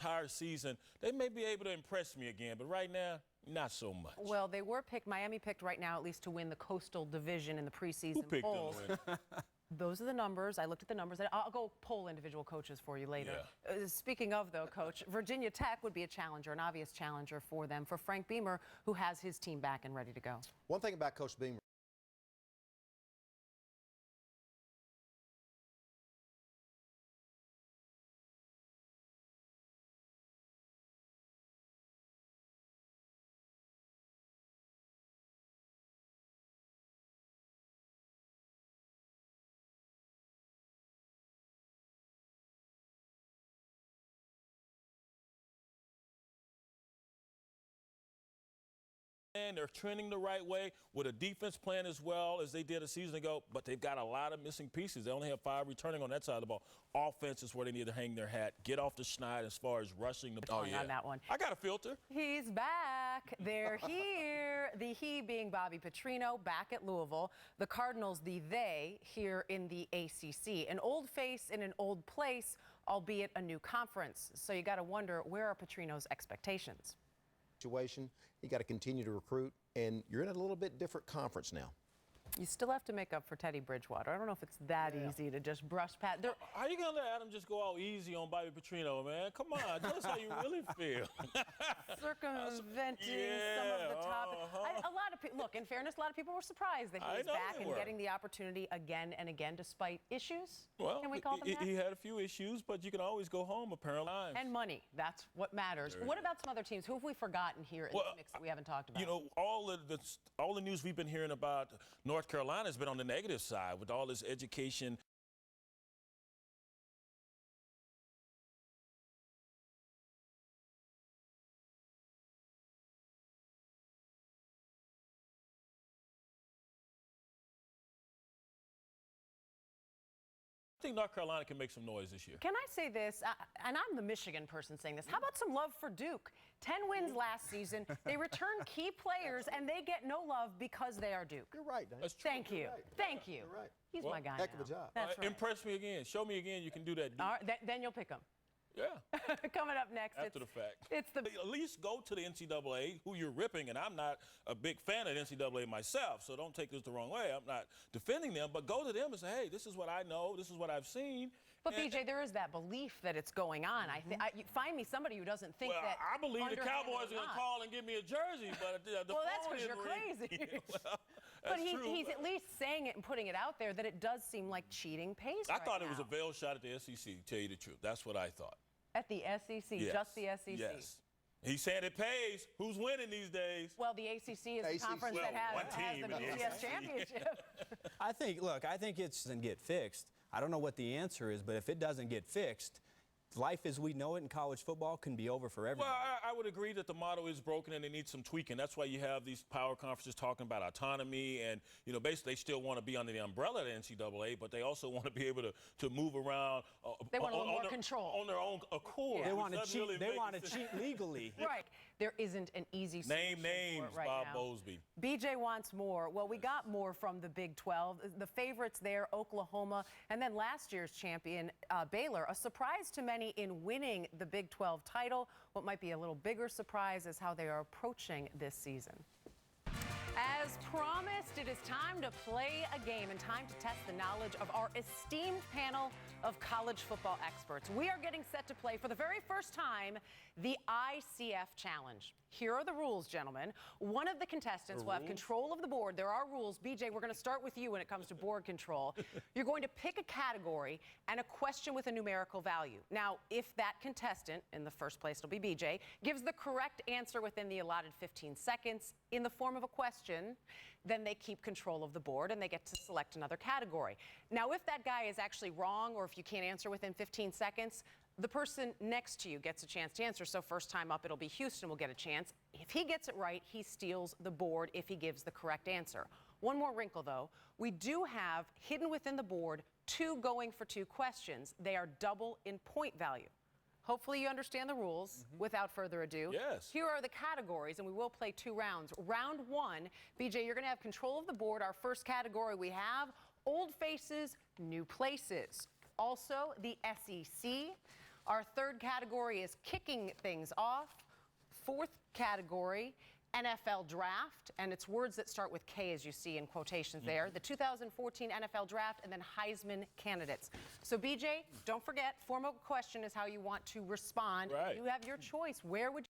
entire season, they may be able to impress me again. But right now, not so much. Well, they were picked, Miami picked right now at least to win the Coastal Division in the preseason Who picked polls. them to win? Those are the numbers. I looked at the numbers. I'll go poll individual coaches for you later. Yeah. Speaking of, though, Coach, Virginia Tech would be a challenger, an obvious challenger for them, for Frank Beamer, who has his team back and ready to go. One thing about Coach Beamer. And they're trending the right way with a defense plan as well as they did a season ago, but they've got a lot of missing pieces. They only have 5 returning on that side of the ball. Offense is where they need to hang their hat. Get off the schneid as far as rushing the ball. On that one. I got a filter. He's back. They're here. The he being Bobby Petrino back at Louisville. The Cardinals, the they, here in the ACC. An old face in an old place, albeit a new conference. So you got to wonder, where are Petrino's expectations? Situation. You got to continue to recruit, and you're in a little bit different conference now. You still have to make up for Teddy Bridgewater. I don't know if it's that easy to just brush past. How are you going to let Adam just go all easy on Bobby Petrino, man? Come on, tell us how you really feel. Circumventing some of the topics. A lot of people, look, in fairness, a lot of people were surprised that he was back and getting the opportunity again and again, despite issues. Well, can we call them that? He had a few issues, but you can always go home, apparently. And money. That's what matters. What about some other teams? Who have we forgotten here in the mix that we haven't talked about? You know, all the news we've been hearing about North Carolina has been on the negative side with all this education. I think North Carolina can make some noise this year. Can I say this? And I'm the Michigan person saying this. How about some love for Duke? 10 wins last season. They return key players, and they get no love because they are Duke. You're right, Dana. That's true. Thank you. Right. Thank you. You're right. He's my guy Heck now. of a job. That's right. Impress me again. Show me again you can do that. All right, then you'll pick him. Yeah. Coming up next. After the fact. It's At least go to the NCAA, who you're ripping, and I'm not a big fan of the NCAA myself, so don't take this the wrong way. I'm not defending them, but go to them and say, hey, this is what I know, this is what I've seen. But, BJ, there is that belief that it's going on. You find me somebody who doesn't think that. I believe the Cowboys are going to call and give me a jersey, but the well, that's because you're crazy. But he's at least saying it and putting it out there that it does seem like cheating pays I thought it was a veiled shot at the SEC, to tell you the truth. That's what I thought. At the SEC, yes. just the SEC. Yes. He's saying it pays. Who's winning these days? Well, the ACC is the conference that has the BCS championship. I think it doesn't get fixed. I don't know what the answer is, but if it doesn't get fixed, life as we know it in college football can be over for everybody. Well, I would agree that the model is broken and it needs some tweaking. That's why you have these power conferences talking about autonomy and, you know, basically they still want to be under the umbrella of the NCAA, but they also want to be able to move around. They want a little more control. On their own accord. Yeah. They want to cheat. Really they want to cheat legally. Right. There isn't an easy solution. Name names, right Bob now. Bowlesby. BJ wants more. Well, we got more from the Big 12. The favorites there, Oklahoma, and then last year's champion, Baylor. A surprise to many in winning the Big 12 title. What might be a little bigger surprise is how they are approaching this season. As promised, it is time to play a game and time to test the knowledge of our esteemed panel of college football experts. We are getting set to play for the very first time the ICF Challenge. Here are the rules, gentlemen. One of the contestants will have control of the board. There are rules. BJ, we're going to start with you when it comes to board control. You're going to pick a category and a question with a numerical value. Now, if that contestant, in the first place it'll be BJ, gives the correct answer within the allotted 15 seconds in the form of a question, then they keep control of the board and they get to select another category. Now, if that guy is actually wrong or if you can't answer within 15 seconds, the person next to you gets a chance to answer. So first time up, it'll be Houston will get a chance. If he gets it right, he steals the board if he gives the correct answer. One more wrinkle, though. We do have hidden within the board 2 going for 2 questions. They are double in point value. Hopefully you understand the rules. Without further ado, yes. Here are the categories, and we will play 2 rounds. Round 1, BJ, you're going to have control of the board. Our first category we have, old faces, new places. Also, the SEC. Our third category is kicking things off. Fourth category, NFL Draft, and it's words that start with K, as you see in quotations there. The 2014 NFL Draft, and then Heisman candidates. So, BJ, don't forget, formal question is how you want to respond. Right. You have your choice. Where would